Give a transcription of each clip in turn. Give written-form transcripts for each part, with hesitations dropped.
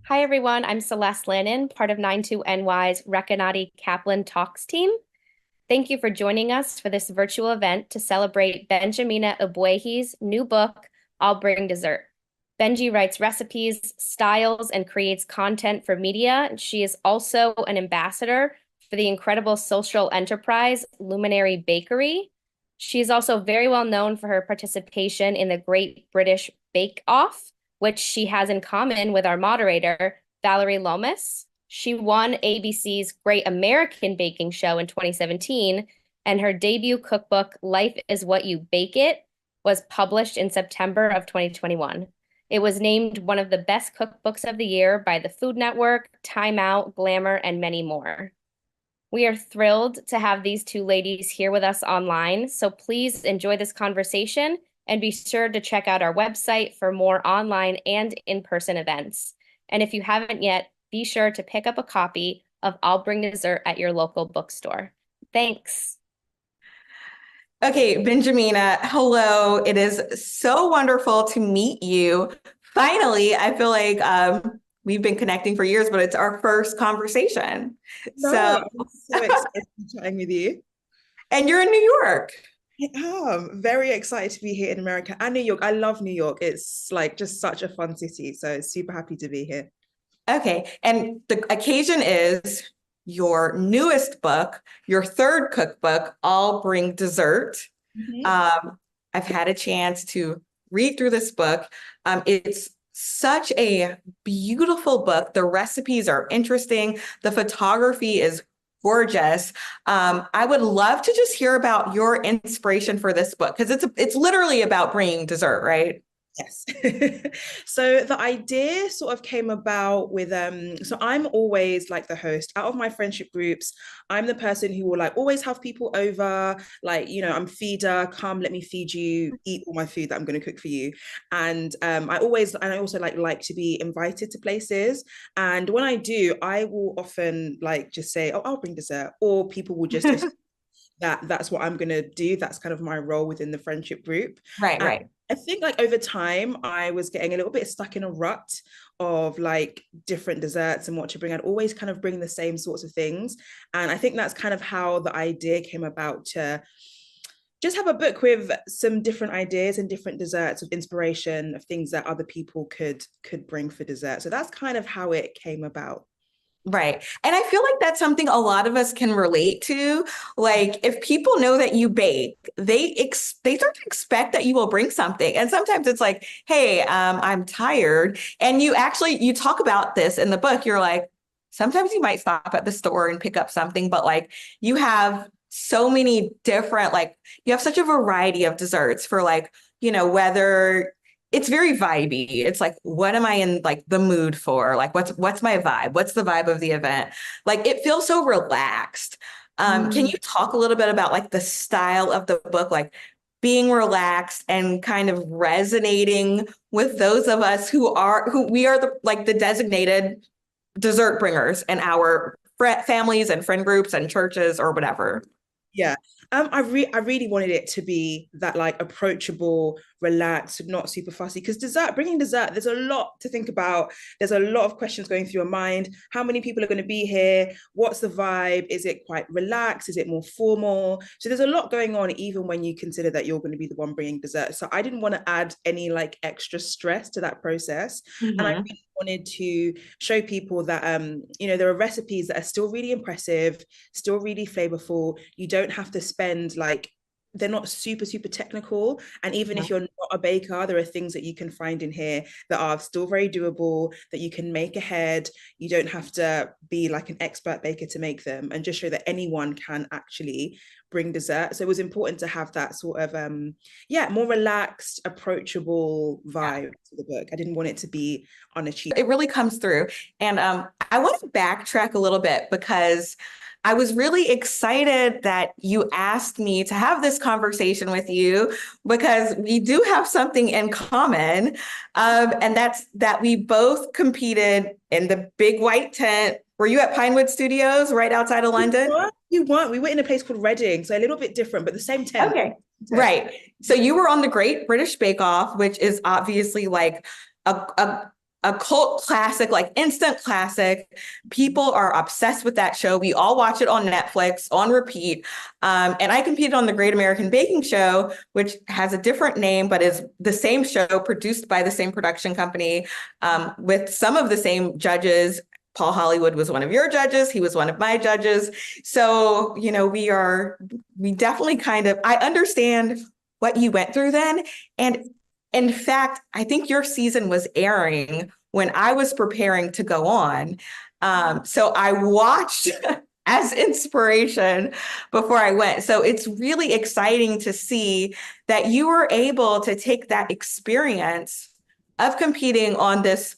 Hi, everyone. I'm Celeste Lannon, part of 92NY's Recanati Kaplan Talks team. Thank you for joining us for this virtual event to celebrate Benjamina Ebuehi's new book, I'll Bring Dessert. Benji writes recipes, styles, and creates content for media. She is also an ambassador for the incredible social enterprise Luminary Bakery. She is also very well known for her participation in the Great British Bake Off, which she has in common with our moderator, Vallery Lomas. She won ABC's Great American Baking Show in 2017, and her debut cookbook, Life is What You Bake It, was published in September of 2021. It was named one of the best cookbooks of the year by the Food Network, Time Out, Glamour, and many more. We are thrilled to have these two ladies here with us online, so please enjoy this conversation and be sure to check out our website for more online and in-person events. And if you haven't yet, be sure to pick up a copy of I'll Bring Dessert at your local bookstore. Thanks. Okay, Benjamina, hello. It is so wonderful to meet you. Finally, I feel like we've been connecting for years, but it's our first conversation. No, So, I'm so excited to be chatting with you. and you're in New York. I am very excited to be here in America and New York. I love New York. It's like just such a fun city. So super happy to be here. Okay, and the occasion is your newest book, your third cookbook, I'll Bring Dessert. I've had a chance to read through this book. It's such a beautiful book. The recipes are interesting. The photography is gorgeous. I would love to just hear about your inspiration for this book because it's literally about bringing dessert, right? Yes. So the idea sort of came about with so I'm always like the host out of my friendship groups. I'm the person who will like always have people over, like, you know, I'm feeder, come let me feed you, eat all my food that I'm going to cook for you. And I also like to be invited to places. And when I do, I will often like just say, oh, I'll bring dessert, or people will just that's what I'm going to do. That's kind of my role within the friendship group. Right, And right. I think like over time, I was getting a little bit stuck in a rut of like different desserts and what to bring. I'd always kind of bring the same sorts of things. And I think that's kind of how the idea came about to just have a book with some different ideas and different desserts of inspiration of things that other people could bring for dessert. So that's kind of how it came about. Right. And I feel like that's something a lot of us can relate to. Like if people know that you bake, they start to expect that you will bring something. And sometimes it's like, hey, I'm tired. And you talk about this in the book. You're like, sometimes you might stop at the store and pick up something, but like you have so many different, like you have such a variety of desserts for like, whether it's very vibey. It's like, what am I in like the mood for? Like, what's my vibe? What's the vibe of the event? Like, it feels so relaxed. Can you talk a little bit about like the style of the book, like being relaxed and kind of resonating with those of us who we are the designated dessert bringers in our families and friend groups and churches or whatever? Yeah. I really wanted it to be that like approachable, relaxed, not super fussy. Because bringing dessert, there's a lot to think about. There's a lot of questions going through your mind. How many people are going to be here? What's the vibe? Is it quite relaxed? Is it more formal? So there's a lot going on, even when you consider that you're going to be the one bringing dessert. So I didn't want to add any like extra stress to that process. And I really wanted to show people that there are recipes that are still really impressive, still really flavorful. You don't have to spend like, they're not super technical, and even if you're not a baker, there are things that you can find in here that are still very doable, that you can make ahead. You don't have to be like an expert baker to make them, and just show that anyone can actually bring dessert. So it was important to have that sort of more relaxed, approachable vibe to the book. I didn't want it to be on a cheap. It really comes through. And I want to backtrack a little bit because I was really excited that you asked me to have this conversation with you because we do have something in common. And that's that we both competed in the big white tent. Were you at Pinewood Studios right outside of London? You weren't. We were in a place called Reading, so a little bit different, but the same tent. Okay, right. So you were on the Great British Bake Off, which is obviously like a a cult classic, like instant classic. People are obsessed with that show. We all watch it on Netflix on repeat. And I competed on the Great American Baking Show, which has a different name, but is the same show produced by the same production company, with some of the same judges. Paul Hollywood was one of your judges. He was one of my judges. So, we definitely I understand what you went through then. And in fact, I think your season was airing when I was preparing to go on. So I watched as inspiration before I went. So it's really exciting to see that you were able to take that experience of competing on this.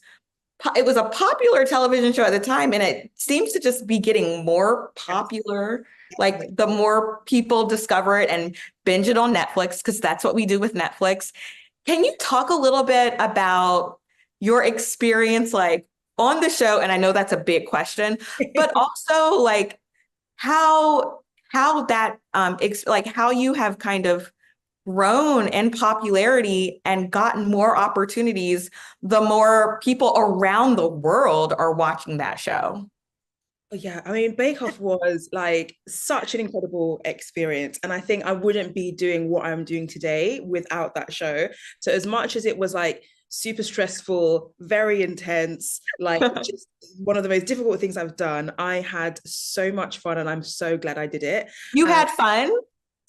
It was a popular television show at the time, and it seems to just be getting more popular. Like the more people discover it and binge it on Netflix, because that's what we do with Netflix. Can you talk a little bit about your experience like on the show? And I know that's a big question, but also like how that like how you have kind of grown in popularity and gotten more opportunities the more people around the world are watching that show. Yeah, I mean, Bake Off was like such an incredible experience. And I think I wouldn't be doing what I'm doing today without that show. So, as much as it was like super stressful, very intense, like just one of the most difficult things I've done, I had so much fun and I'm so glad I did it. You had fun?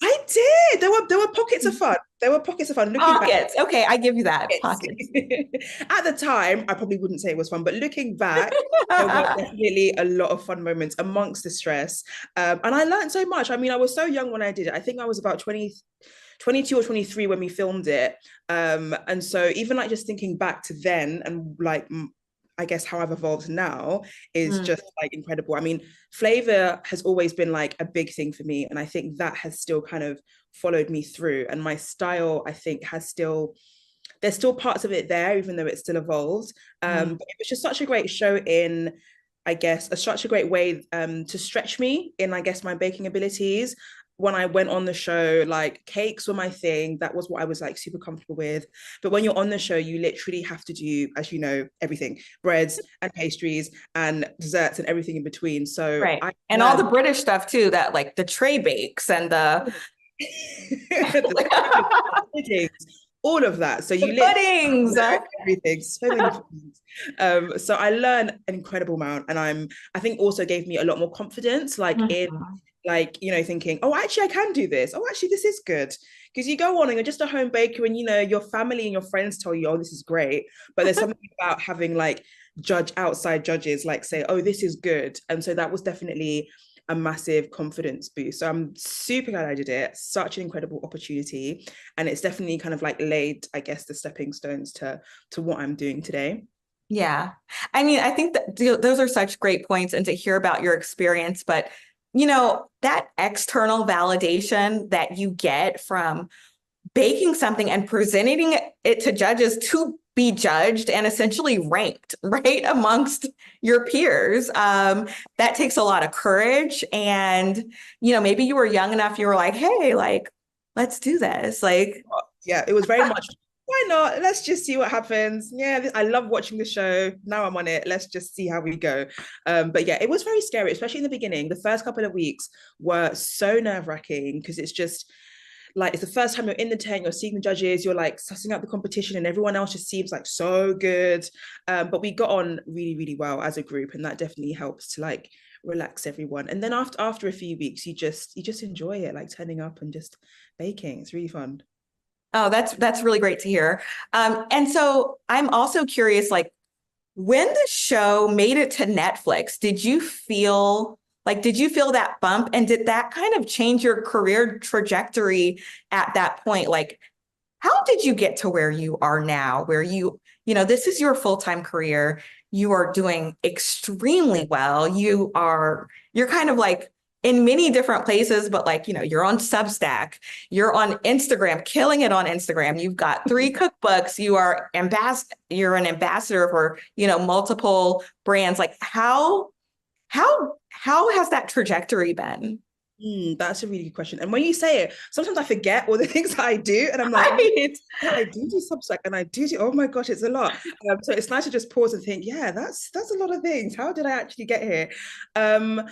I did. There were pockets of fun. There were pockets of fun. Looking Pockets. back, Okay, I give you that. Pockets. at the time, I probably wouldn't say it was fun, but looking back, there were definitely a lot of fun moments amongst the stress. And I learned so much. I mean, I was so young when I did it. I think I was about 22 or 23 when we filmed it. And so even like just thinking back to then and like I guess how I've evolved now is just like incredible. I mean, flavor has always been like a big thing for me. And I think that has still kind of followed me through. And my style, I think, there's still parts of it there, even though it's still evolved. But it was just such a great show in, I guess, such a great way to stretch me in, I guess, my baking abilities. When I went on the show, like cakes were my thing. That was what I was like super comfortable with. But when you're on the show, you literally have to do, as you know, everything, breads and pastries and desserts and everything in between. So right. And all the British stuff too, that like the tray bakes and the all of that. So you puddings, everything, so many things. So I learned an incredible amount, and I think also gave me a lot more confidence, like in like, thinking, oh, actually, I can do this. Oh, actually, this is good. Because you go on and you're just a home baker and, your family and your friends tell you, oh, this is great. But there's something about having like outside judges, like say, oh, this is good. And so that was definitely a massive confidence boost. So I'm super glad I did it. Such an incredible opportunity. And it's definitely kind of like laid, I guess, the stepping stones to what I'm doing today. Yeah. I mean, I think that those are such great points, and to hear about your experience, but that external validation that you get from baking something and presenting it to judges to be judged and essentially ranked, right, amongst your peers. That takes a lot of courage. And, maybe you were young enough, you were like, hey, like, let's do this. Like, yeah, it was very much, why not? Let's just see what happens. Yeah, I love watching the show. Now I'm on it. Let's just see how we go. But yeah, it was very scary, especially in the beginning. The first couple of weeks were so nerve-wracking because it's just like, it's the first time you're in the tent, you're seeing the judges, you're like sussing out the competition, and everyone else just seems like so good. But we got on really, really well as a group, and that definitely helps to like relax everyone. And then after a few weeks, you just enjoy it, like turning up and just baking. It's really fun. Oh, that's really great to hear. And so I'm also curious, like, when the show made it to Netflix, did you feel that bump? And did that kind of change your career trajectory at that point? Like, how did you get to where you are now, where this is your full-time career, you are doing extremely well, you're kind of like in many different places, but like, you're on Substack, you're on Instagram, killing it on Instagram. You've got 3 cookbooks, you're an ambassador for, multiple brands. Like how has that trajectory been? That's a really good question. And when you say it, sometimes I forget all the things that I do, and I'm like, oh, Right. yeah, I do Substack, and I do. Oh my gosh, it's a lot. So it's nice to just pause and think, yeah, that's a lot of things. How did I actually get here? Um,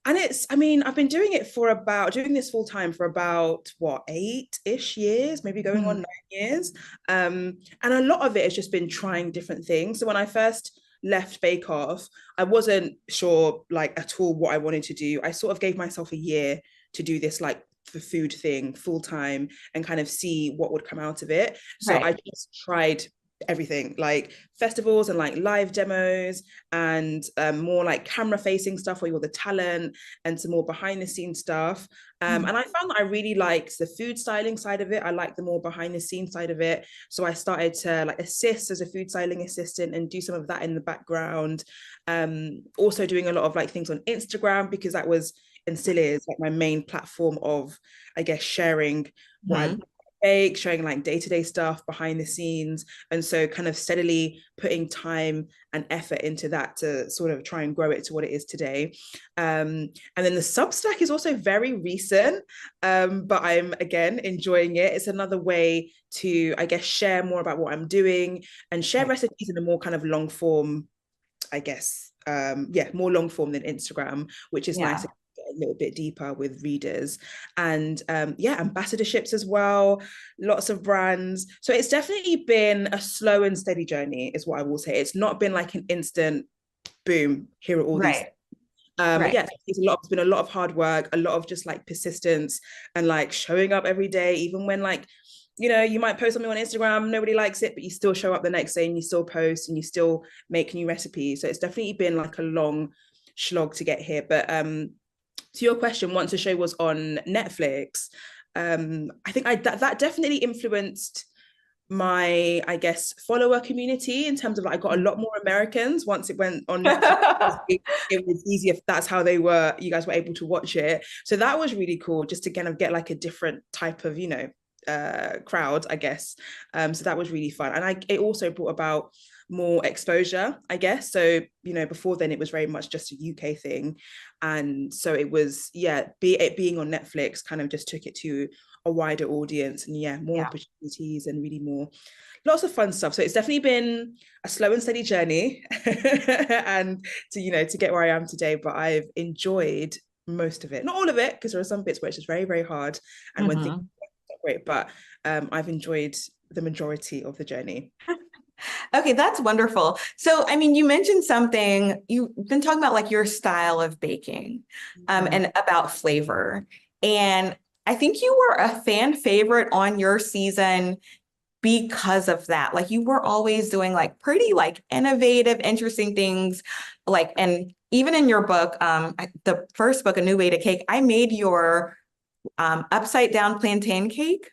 and it's, I mean, I've been doing this full time for about what, 8-ish years, maybe going on 9 years. And a lot of it has just been trying different things. So when I first left Bake Off, I wasn't sure like at all what I wanted to do. I sort of gave myself a year to do this like the food thing full time and kind of see what would come out of it. So Right. I just tried everything, like festivals and like live demos and more like camera facing stuff where you're the talent, and some more behind the scenes stuff. And I found that I really liked the food styling side of it. I like the more behind the scenes side of it. So I started to like assist as a food styling assistant and do some of that in the background. Also doing a lot of like things on Instagram, because that was and still is like my main platform of, I guess, sharing what I bake, showing like day-to-day stuff behind the scenes. And so kind of steadily putting time and effort into that to sort of try and grow it to what it is today. And then the Substack is also very recent, but I'm again enjoying it. It's another way to, I guess, share more about what I'm doing and share recipes in a more kind of long form, I guess, more long form than Instagram, which is nice to get a little bit deeper with readers. And ambassadorships as well, lots of brands. So it's definitely been a slow and steady journey, is what I will say. It's not been like an instant boom, here are all these. But yeah, it's been a lot of hard work, a lot of just like persistence and like showing up every day, even when like, you know, you might post something on Instagram, nobody likes it, but you still show up the next day and you still post and you still make new recipes. So it's definitely been like a long slog to get here. But to your question, once the show was on Netflix, I think that definitely influenced my, I guess, follower community, in terms of like I got a lot more Americans once it went on Netflix. It was easier if that's how you guys were able to watch it. So that was really cool, just to kind of get like a different type of, you know, crowd, I guess. So that was really fun. And it also brought about more exposure, I guess. So, you know, before then it was very much just a UK thing. And so it was, it being on Netflix kind of just took it to a wider audience, and more opportunities and really more, lots of fun stuff. So it's definitely been a slow and steady journey and to get where I am today, but I've enjoyed most of it, not all of it, because there are some bits where it's just very, very hard and when things are not great, but I've enjoyed the majority of the journey. Okay, that's wonderful. So, I mean, you mentioned something, you've been talking about like your style of baking, and about flavor. And I think you were a fan favorite on your season because of that. Like you were always doing like pretty like innovative, interesting things. Like, and even in your book, the first book, A New Way to Cake, I made your upside down plantain cake.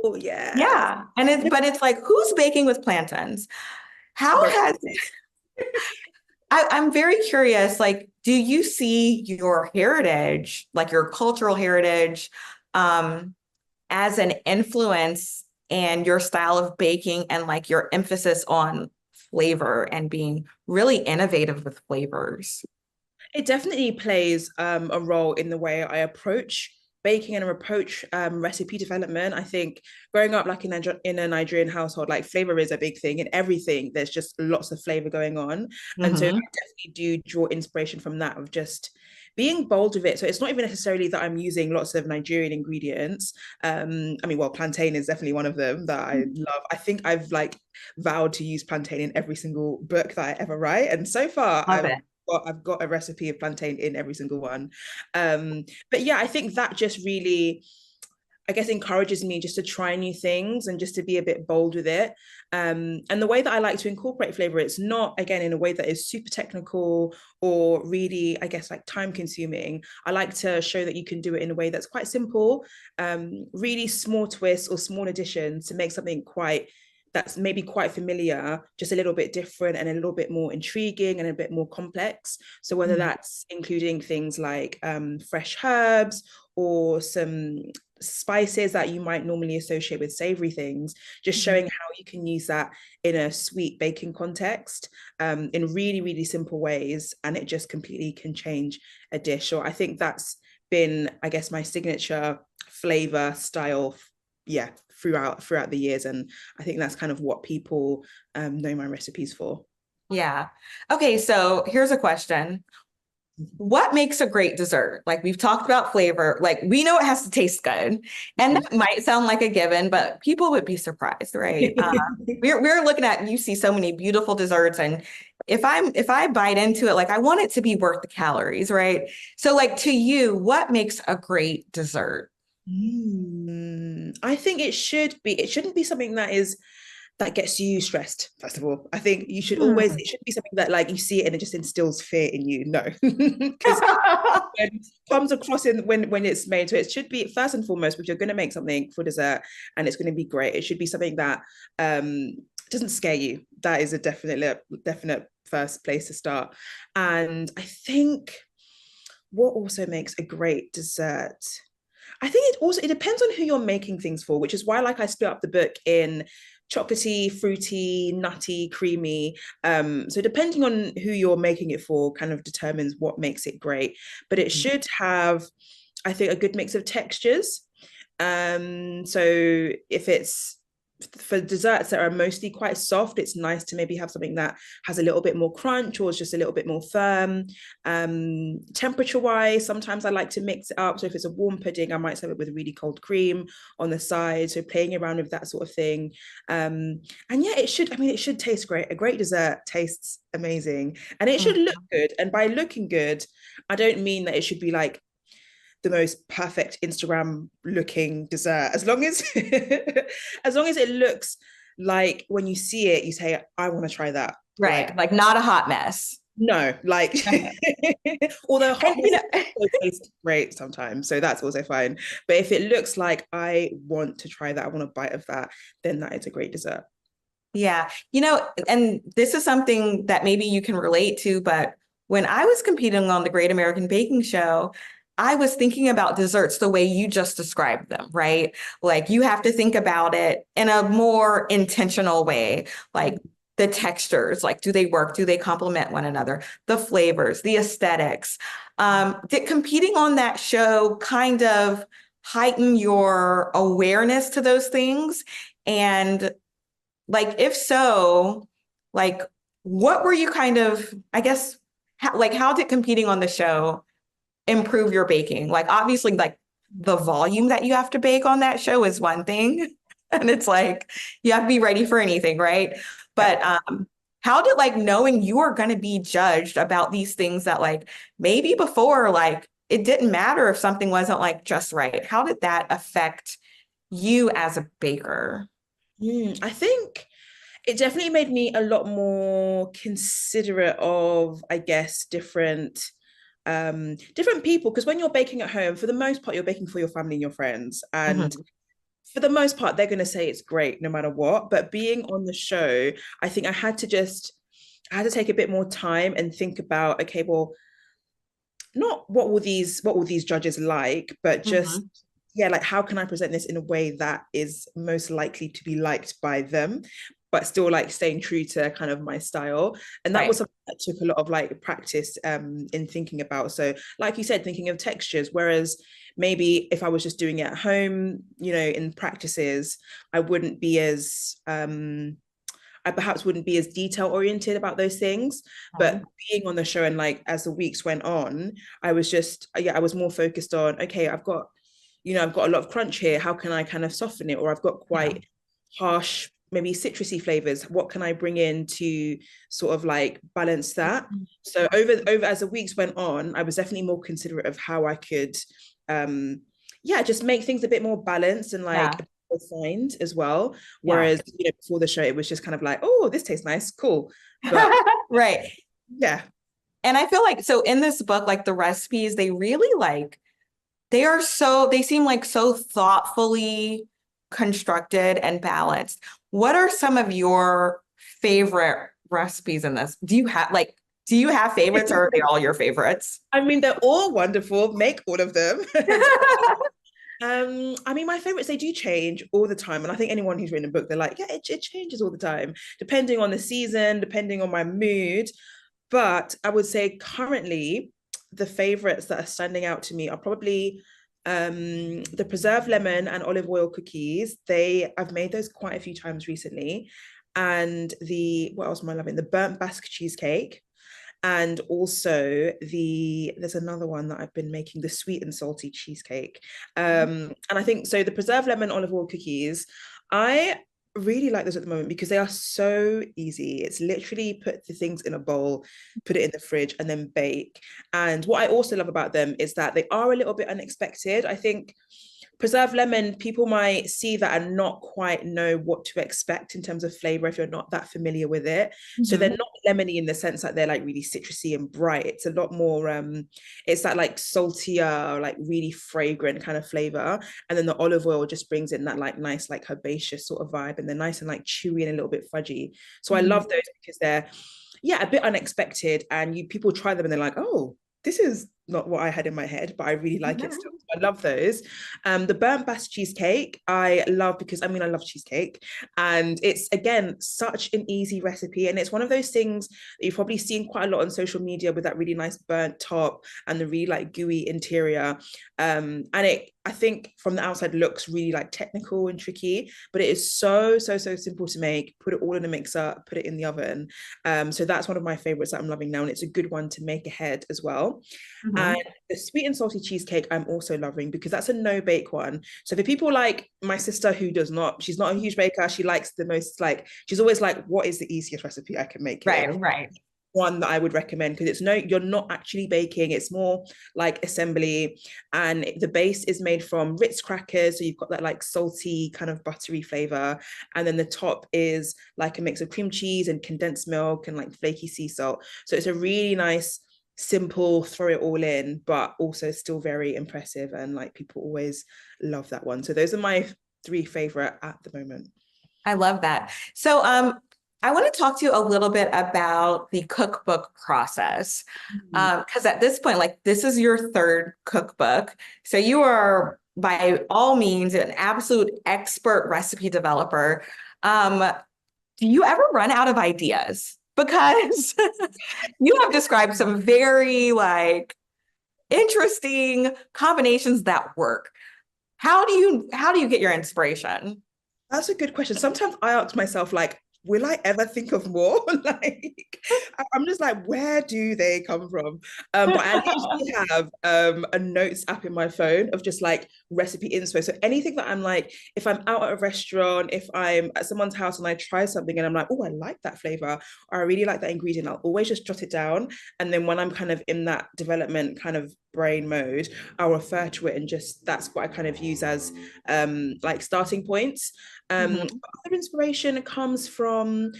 Oh yeah. Yeah. And it's like, who's baking with plantains? How has I'm very curious, like, do you see your heritage, like your cultural heritage, as an influence and your style of baking and like your emphasis on flavor and being really innovative with flavors? It definitely plays a role in the way I approach baking and approach recipe development. I think growing up like in a Nigerian household, like flavor is a big thing in everything. There's just lots of flavor going on. And so I definitely do draw inspiration from that, of just being bold with it. So it's not even necessarily that I'm using lots of Nigerian ingredients. I mean, well, plantain is definitely one of them that I love. I think I've like vowed to use plantain in every single book that I ever write. And so far, I've got a recipe of plantain in every single one. But yeah, I think that just really, I guess, encourages me just to try new things and just to be a bit bold with it. And the way that I like to incorporate flavor, it's not, again, in a way that is super technical or really, I guess, like time consuming. I like to show that you can do it in a way that's quite simple, really small twists or small additions to make something that's maybe quite familiar, just a little bit different and a little bit more intriguing and a bit more complex. So whether that's including things like fresh herbs or some spices that you might normally associate with savory things, just showing how you can use that in a sweet baking context, in really, really simple ways. And it just completely can change a dish. So I think that's been, I guess, my signature flavor style, yeah, throughout the years. And I think that's kind of what people know my recipes for. Yeah. Okay, so here's a question. What makes a great dessert? Like we've talked about flavor, like we know it has to taste good. And that might sound like a given, but people would be surprised, right? We're looking at, you see so many beautiful desserts, and if I bite into it, like I want it to be worth the calories, right? So like to you, what makes a great dessert? I think it shouldn't be something that gets you stressed, first of all. I think you should always, it should be something that like you see it and it just instills fear in you. No, because it comes across when it's made. So it should be, first and foremost, if you're going to make something for dessert and it's going to be great, it should be something that doesn't scare you. That is a definite first place to start. And I think what also makes a great dessert, I think it depends on who you're making things for, which is why like I split up the book in chocolatey, fruity, nutty, creamy. So depending on who you're making it for kind of determines what makes it great. But it should have, I think, a good mix of textures. So if it's for desserts that are mostly quite soft, it's nice to maybe have something that has a little bit more crunch or is just a little bit more firm. Temperature wise, sometimes I like to mix it up. So if it's a warm pudding, I might serve it with really cold cream on the side. So playing around with that sort of thing. And yeah, it should taste great. A great dessert tastes amazing and it should look good. And by looking good, I don't mean that it should be like the most perfect Instagram looking dessert. As long as as long as it looks like when you see it, you say, I want to try that. Right. Like not a hot mess. No, like although hot mess tastes great sometimes, so that's also fine. But if it looks like I want to try that, I want a bite of that, then that is a great dessert. Yeah. And this is something that maybe you can relate to, but when I was competing on the Great American Baking Show, I was thinking about desserts the way you just described them, right? Like you have to think about it in a more intentional way, like the textures, like do they work? Do they complement one another? The flavors, the aesthetics. Did competing on that show kind of heighten your awareness to those things? And like, if so, like, what were you kind of, I guess, how did competing on the show improve your baking? Like obviously like the volume that you have to bake on that show is one thing. And it's like you have to be ready for anything, right? But how did like knowing you are going to be judged about these things that like maybe before like it didn't matter if something wasn't like just right. How did that affect you as a baker? I think it definitely made me a lot more considerate of, I guess, different people, because when you're baking at home, for the most part you're baking for your family and your friends, and for the most part they're going to say it's great no matter what. But being on the show, I think I had to take a bit more time and think about, okay, well, not what will these judges like, but just yeah, like how can I present this in a way that is most likely to be liked by them, but still like staying true to kind of my style. And that was something that took a lot of like practice in thinking about. So like you said, thinking of textures, whereas maybe if I was just doing it at home, in practices, I wouldn't be as I perhaps wouldn't be as detail oriented about those things. But being on the show and like as the weeks went on, I was more focused on, okay, I've got a lot of crunch here. How can I kind of soften it? Or I've got quite harsh, maybe citrusy flavors. What can I bring in to sort of like balance that? So over as the weeks went on, I was definitely more considerate of how I could just make things a bit more balanced and like refined as well. Whereas before the show, it was just kind of like, oh, this tastes nice, cool. But right. Yeah. And I feel like, so in this book, like the recipes, they really like, they seem like so thoughtfully constructed and balanced. What are some of your favorite recipes in this? Do you have favorites, or are they all your favorites? I mean, they're all wonderful. Make all of them. I mean, my favorites, they do change all the time. And I think anyone who's written a book, they're like, yeah, it changes all the time, depending on the season, depending on my mood. But I would say currently, the favorites that are standing out to me are probably the preserved lemon and olive oil cookies. I've made those quite a few times recently. And what else am I loving? The burnt Basque cheesecake. And also there's another one that I've been making, the sweet and salty cheesecake. And I think, so the preserved lemon olive oil cookies, I really like those at the moment because they are so easy. It's literally put the things in a bowl, put it in the fridge, and then bake. And what I also love about them is that they are a little bit unexpected. I think preserved lemon, people might see that and not quite know what to expect in terms of flavor if you're not that familiar with it. So they're not lemony in the sense that they're like really citrusy and bright. It's a lot more it's that like saltier, like really fragrant kind of flavor. And then the olive oil just brings in that like nice like herbaceous sort of vibe, and they're nice and like chewy and a little bit fudgy. So I love those because they're a bit unexpected, and people try them and they're like, oh, this is not what I had in my head, but I really like it still. I love those. The burnt Basque cheesecake, I love because, I love cheesecake. And it's, again, such an easy recipe. And it's one of those things that you've probably seen quite a lot on social media with that really nice burnt top and the really like gooey interior. And I think from the outside looks really like technical and tricky, but it is so simple to make. Put it all in a mixer, put it in the oven. So that's one of my favorites that I'm loving now. And it's a good one to make ahead as well. And the sweet and salty cheesecake, I'm also loving because that's a no bake one. So for people like my sister who she's not a huge baker. She likes the most, like, she's always like, what is the easiest recipe I can make? Right. One that I would recommend because you're not actually baking. It's more like assembly, and the base is made from Ritz crackers. So you've got that like salty kind of buttery flavor. And then the top is like a mix of cream cheese and condensed milk and like flaky sea salt. So it's a really nice, simple, throw it all in, but also still very impressive, and like people always love that one. So those are my 3 favorite at the moment. I love that. So I want to talk to you a little bit about the cookbook process, because at this point, like, this is your 3rd cookbook, so you are by all means an absolute expert recipe developer. Do you ever run out of ideas? Because you have described some very like interesting combinations that work. How do you get your inspiration? That's a good question. Sometimes I ask myself, like, will I ever think of more? Like, I'm just like, where do they come from? But I usually have a notes app in my phone of just like recipe inspo. So anything that I'm like, if I'm out at a restaurant, if I'm at someone's house and I try something and I'm like, oh, I like that flavor, or I really like that ingredient, I'll always just jot it down. And then when I'm kind of in that development kind of brain mode, I'll refer to it, and just that's what I kind of use as like starting points. Other inspiration comes from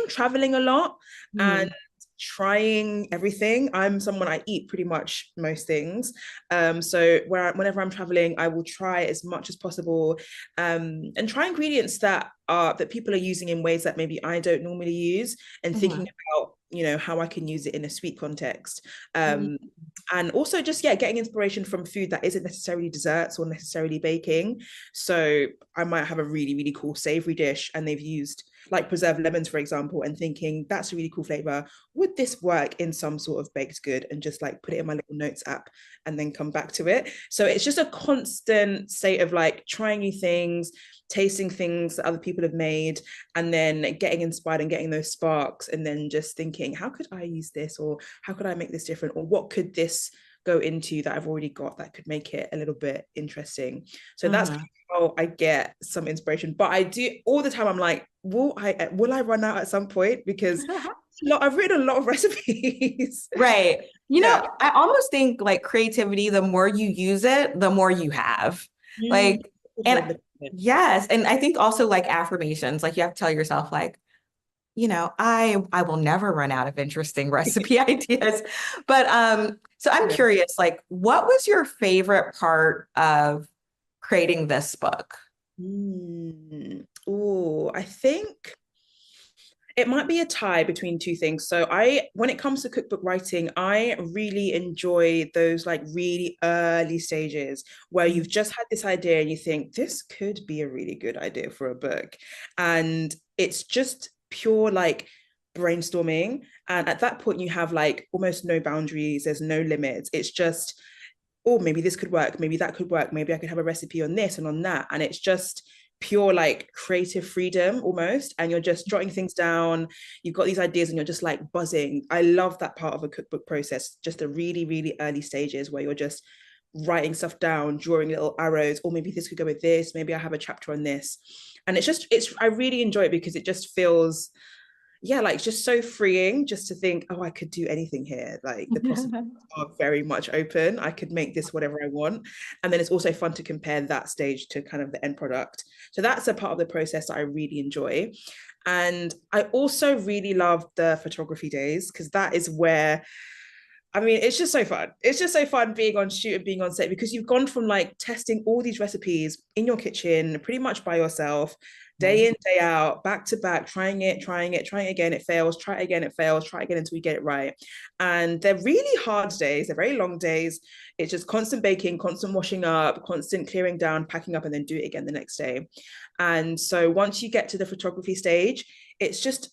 traveling a lot and trying everything. I'm someone, I eat pretty much most things. So whenever I'm traveling, I will try as much as possible and try ingredients that people are using in ways that maybe I don't normally use, and thinking about, how I can use it in a sweet context. And also just, getting inspiration from food that isn't necessarily desserts or necessarily baking. So I might have a really, really cool savory dish and they've used like preserved lemons, for example, and thinking that's a really cool flavor. Would this work in some sort of baked good? And just like put it in my little notes app and then come back to it. So it's just a constant state of like trying new things, tasting things that other people have made, and then getting inspired and getting those sparks, and then just thinking, how could I use this, or how could I make this different, or what could this go into that I've already got that could make it a little bit interesting. So that's how I get some inspiration. But I do all the time, I'm like, will I run out at some point? Because I've written a lot of recipes. Right. I almost think like creativity, the more you use it, the more you have. Like, and yes. And I think also like affirmations, like you have to tell yourself like, I will never run out of interesting recipe ideas. But so I'm curious, like, what was your favorite part of creating this book? Oh, I think it might be a tie between 2 things. So when it comes to cookbook writing, I really enjoy those like really early stages where you've just had this idea and you think this could be a really good idea for a book. And it's just pure like brainstorming. And at that point, you have like almost no boundaries. There's no limits. It's just, oh, maybe this could work. Maybe that could work. Maybe I could have a recipe on this and on that. And it's just pure like creative freedom almost. And you're just jotting things down. You've got these ideas and you're just like buzzing. I love that part of a cookbook process, just the really, really early stages where you're just writing stuff down, drawing little arrows, or maybe this could go with this. Maybe I have a chapter on this. And I really enjoy it because it just feels, yeah, like just so freeing just to think, oh, I could do anything here. Like the possibilities are very much open. I could make this whatever I want. And then it's also fun to compare that stage to kind of the end product. So that's a part of the process that I really enjoy. And I also really love the photography days because that is where, I mean, it's just so fun. It's just so fun being on shoot and being on set because you've gone from like testing all these recipes in your kitchen, pretty much by yourself, day in, day out, back to back, trying it again, it fails, try it again, it fails, try it again until you get it right. And they're really hard days. They're very long days. It's just constant baking, constant washing up, constant clearing down, packing up, and then do it again the next day. And so once you get to the photography stage, it's just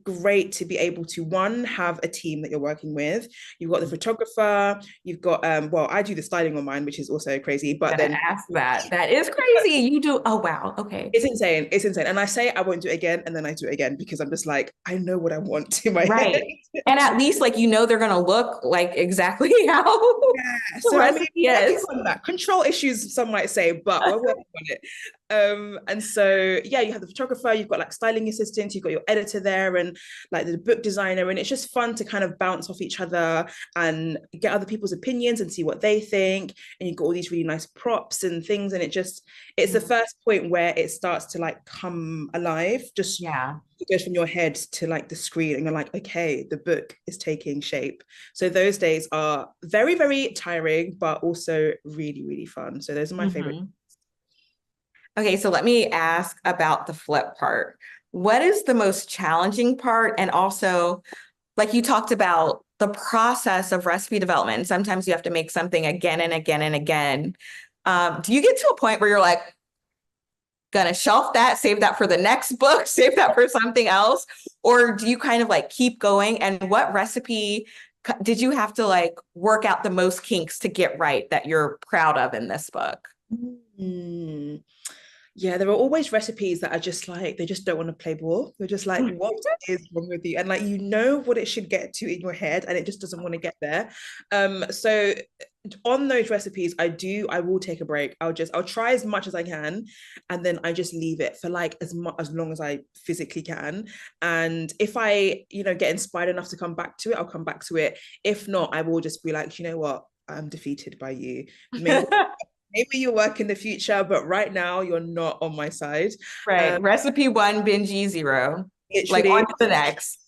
great to be able to have a team that you're working with. You've got the photographer, you've got well, I do the styling on mine, which is also crazy, but then ask that is crazy. You do, oh wow, okay, it's insane. And I say I won't do it again, and then I do it again because I'm just like, I know what I want in my head. And at least like they're gonna look like exactly how so I mean, is. Control issues, some might say, but we're working on it. And so yeah, you have the photographer, you've got like styling assistants, you've got your editor there, and like the book designer, and it's just fun to kind of bounce off each other and get other people's opinions and see what they think. And you've got all these really nice props and things, and it's the first point where it starts to like come alive. Just it goes from your head to like the screen, and you're like, okay, the book is taking shape. So those days are very, very tiring, but also really, really fun. So those are my favorite. Okay, so let me ask about the flip part. What is the most challenging part? And also, like you talked about the process of recipe development. Sometimes you have to make something again and again and again. Do you get to a point where you're like, gonna shelf that, save that for the next book, save that for something else? Or do you kind of like keep going? And what recipe did you have to like work out the most kinks to get right that you're proud of in this book? Yeah, there are always recipes that are just like, they just don't want to play ball. They're just like, what is wrong with you? And like, what it should get to in your head, and it just doesn't want to get there. So on those recipes, I will take a break. I'll try as much as I can, and then I just leave it for like as long as I physically can. And if I, get inspired enough to come back to it, I'll come back to it. If not, I will just be like, you know what? I'm defeated by you. Maybe you work in the future, but right now you're not on my side. Right. Recipe 1, Benji 0. Like on to the next.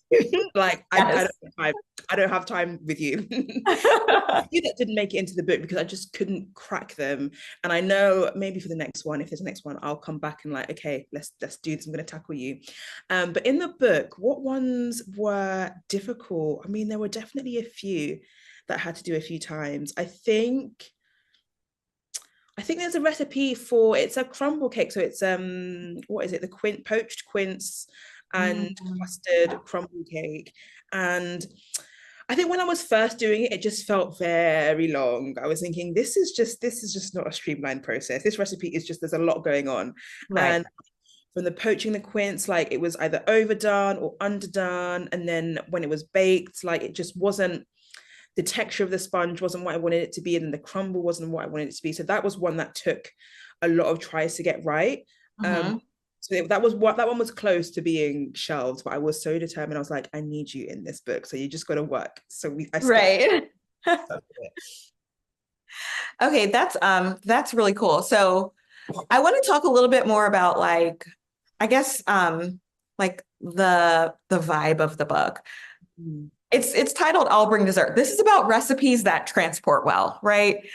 Like yes. I don't have time with you. That didn't make it into the book because I just couldn't crack them. And I know maybe for the next one, if there's a next one, I'll come back and like, okay, let's do this. I'm going to tackle you. But in the book, what ones were difficult? I mean, there were definitely a few that I had to do a few times. I think there's a recipe for, it's a crumble cake. So it's what is it? The poached quince and custard crumble cake. And I think when I was first doing it, it just felt very long. I was thinking, this is just not a streamlined process. This recipe is just, there's a lot going on. Right. And from the poaching the quince, like it was either overdone or underdone. And then when it was baked, like it just wasn't, the texture of the sponge wasn't what I wanted it to be, and then the crumble wasn't what I wanted it to be. So that was one that took a lot of tries to get right. So that one was close to being shelved, but I was so determined. I was like, I need you in this book, so you just got to work. So right. Okay, that's really cool. So I want to talk a little bit more about like, I guess like the vibe of the book. It's titled I'll Bring Dessert. This is about recipes that transport well, right?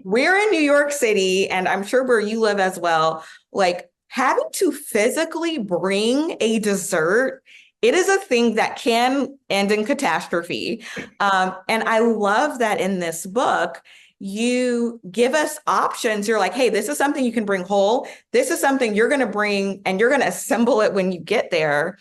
We're in New York City, and I'm sure where you live as well, like having to physically bring a dessert, it is a thing that can end in catastrophe. And I love that in this book, you give us options. You're like, hey, this is something you can bring whole. This is something you're going to bring and you're going to assemble it when you get there.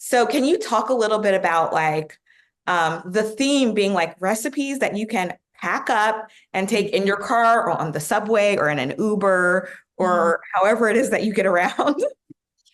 So can you talk a little bit about like the theme being like recipes that you can pack up and take in your car or on the subway or in an Uber or however it is that you get around?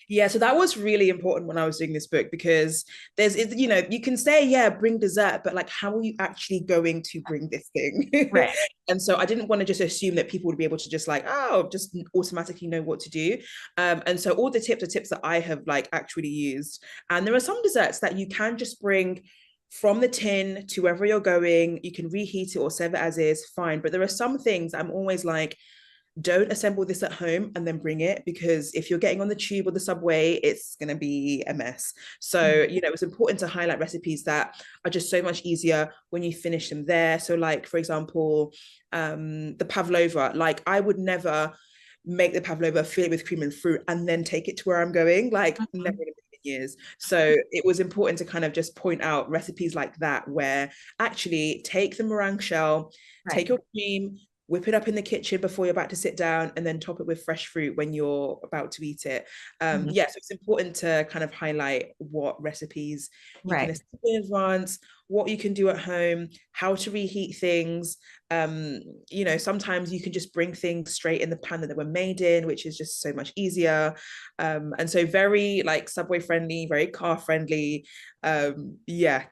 Yeah, so that was really important when I was doing this book because you can say, yeah, bring dessert, but like, how are you actually going to bring this thing? Right. And so I didn't want to just assume that people would be able to just like, oh, just automatically know what to do. And so all the tips are tips that I have like actually used. And there are some desserts that you can just bring from the tin to wherever you're going. You can reheat it or serve it as is, fine. But there are some things I'm always like, don't assemble this at home and then bring it, because if you're getting on the tube or the subway, it's going to be a mess. So, it's important to highlight recipes that are just so much easier when you finish them there. So like, for example, the pavlova, like I would never make the pavlova, fill it with cream and fruit, and then take it to where I'm going, like never in a million years. So it was important to kind of just point out recipes like that, where actually take the meringue shell, take your cream, whip it up in the kitchen before you're about to sit down, and then top it with fresh fruit when you're about to eat it. So it's important to kind of highlight what recipes you can assemble in advance, what you can do at home, how to reheat things. Sometimes you can just bring things straight in the pan that they were made in, which is just so much easier. And so very like subway friendly, very car friendly. Because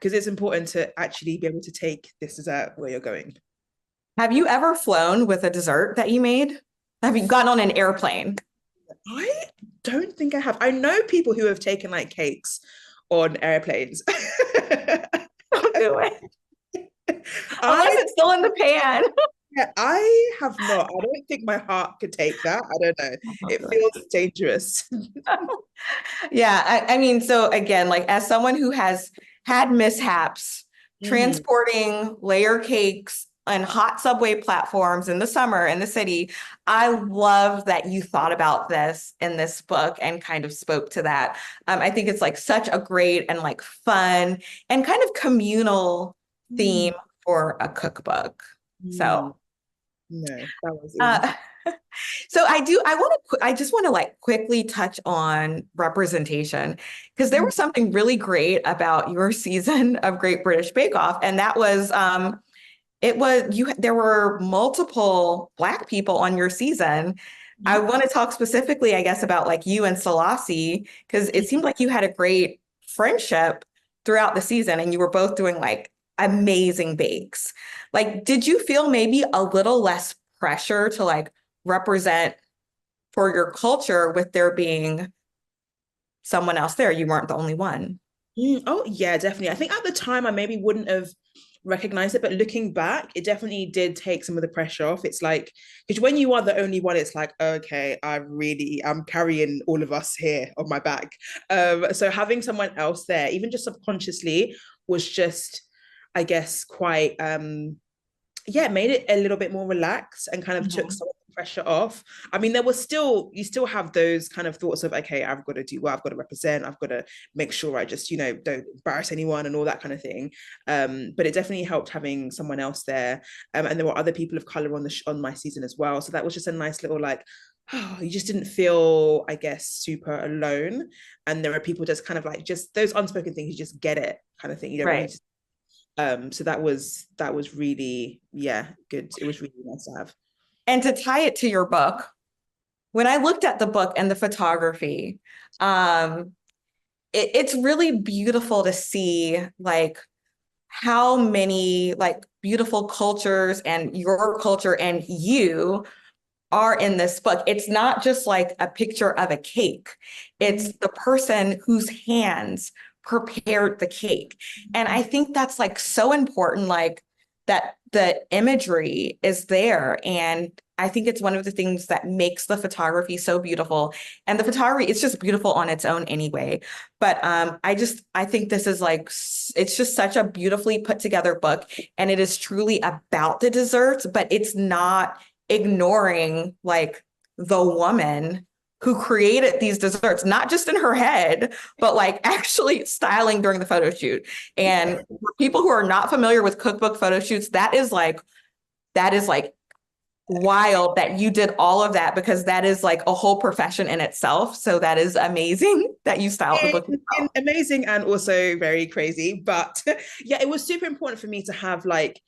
it's important to actually be able to take this dessert where you're going. Have you ever flown with a dessert that you made? Have you gotten on an airplane? I don't think I have. I know people who have taken like cakes on airplanes. Don't do it. Unless it's still in the pan. Yeah, I have not. I don't think my heart could take that. I don't know. It feels dangerous. Yeah, I mean, so again, like as someone who has had mishaps transporting layer cakes on hot subway platforms in the summer in the city, I love that you thought about this in this book and kind of spoke to that. I think it's like such a great and like fun and kind of communal theme for a cookbook. So no, that was so I just want to like quickly touch on representation, because there was something really great about your season of Great British Bake Off, and that was there were multiple Black people on your season. I want to talk specifically, I guess, about like you and Selassie, because it seemed like you had a great friendship throughout the season and you were both doing like amazing bakes. Like, did you feel maybe a little less pressure to like represent for your culture with there being someone else there? You weren't the only one. Oh, yeah, definitely. I think at the time I maybe wouldn't have recognized it, but looking back, it definitely did take some of the pressure off. It's like, because when you are the only one, it's like, okay, I'm carrying all of us here on my back. So having someone else there, even just subconsciously, was just, I guess, quite made it a little bit more relaxed and kind of took some of the pressure off. I mean, you still have those kind of thoughts of, okay, I've got to do well, I've got to represent, I've got to make sure I just, don't embarrass anyone and all that kind of thing. But it definitely helped having someone else there. And there were other people of color on my season as well. So that was just a nice little like, you just didn't feel, I guess, super alone. And there are people just kind of like, just those unspoken things, you just get it kind of thing. You don't really just so that was really good. It was really nice to have. And to tie it to your book, when I looked at the book and the photography, it's really beautiful to see like how many like beautiful cultures and your culture and you are in this book. It's not just like a picture of a cake. It's the person whose hands prepared the cake. And I think that's like so important, like that the imagery is there. And I think it's one of the things that makes the photography so beautiful. And the photography, it's just beautiful on its own anyway. But I think this is like, it's just such a beautifully put together book. And it is truly about the desserts, but it's not ignoring like the woman who created these desserts, not just in her head, but like actually styling during the photo shoot. And for people who are not familiar with cookbook photo shoots, that is like wild that you did all of that, because that is like a whole profession in itself. So that is amazing that you styled the book yourself. Amazing and also very crazy. But yeah, it was super important for me to have like,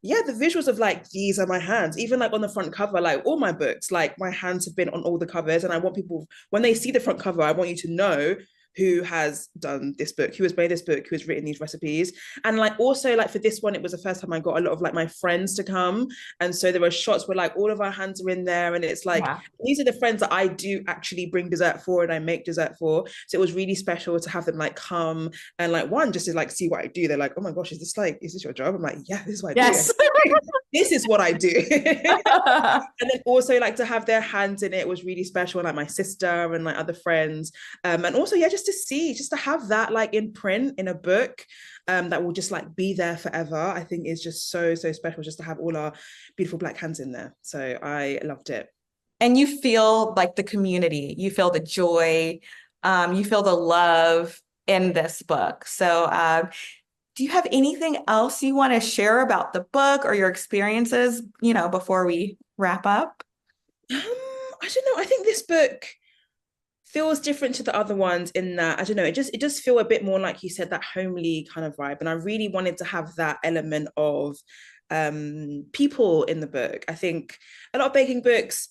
yeah, the visuals of like, these are my hands. Even like on the front cover, like all my books, like my hands have been on all the covers. And I want people, when they see the front cover, I want you to know who has done this book, who has made this book, who has written these recipes. And like also like for this one, it was the first time I got a lot of like my friends to come. And so there were shots where like all of our hands are in there. And it's like, Yeah. these are the friends that I do actually bring dessert for and I make dessert for. So it was really special to have them like come and like one, just to like see what I do. They're like, oh my gosh, is this your job? I'm like, yeah, this is what I Yes. do. This is what I do. And then also like to have their hands in it was really special. Like my sister and like other friends. And also, yeah, just to see, just to have that like in print in a book that will just like be there forever, I think is just so, so special just to have all our beautiful Black hands in there. So I loved it. And you feel like the community, you feel the joy, you feel the love in this book. So do you have anything else you want to share about the book or your experiences, before we wrap up? I don't know. I think this book feels different to the other ones in that, I don't know, it does feel a bit more like you said, that homely kind of vibe. And I really wanted to have that element of people in the book. I think a lot of baking books,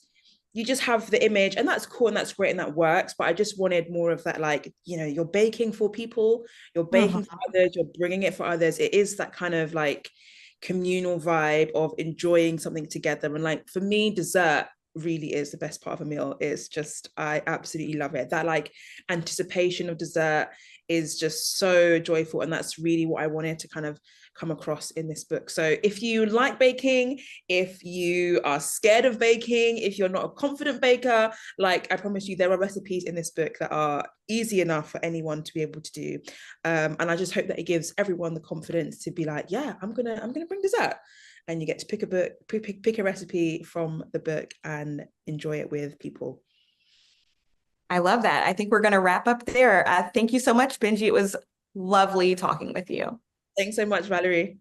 you just have the image and that's cool and that's great and that works. But I just wanted more of that, like, you're baking for people, you're baking for others, you're bringing it for others. It is that kind of like communal vibe of enjoying something together. And like for me, dessert really is the best part of a meal. It's just, I absolutely love it. That like anticipation of dessert is just so joyful. And that's really what I wanted to kind of come across in this book. So if you like baking, if you are scared of baking, if you're not a confident baker, like I promise you, there are recipes in this book that are easy enough for anyone to be able to do. And I just hope that it gives everyone the confidence to be like, yeah, I'm gonna bring dessert. And you get to pick a recipe from the book and enjoy it with people. I love that. I think we're going to wrap up there. Thank you so much, Benji. It was lovely talking with you. Thanks so much, Vallery.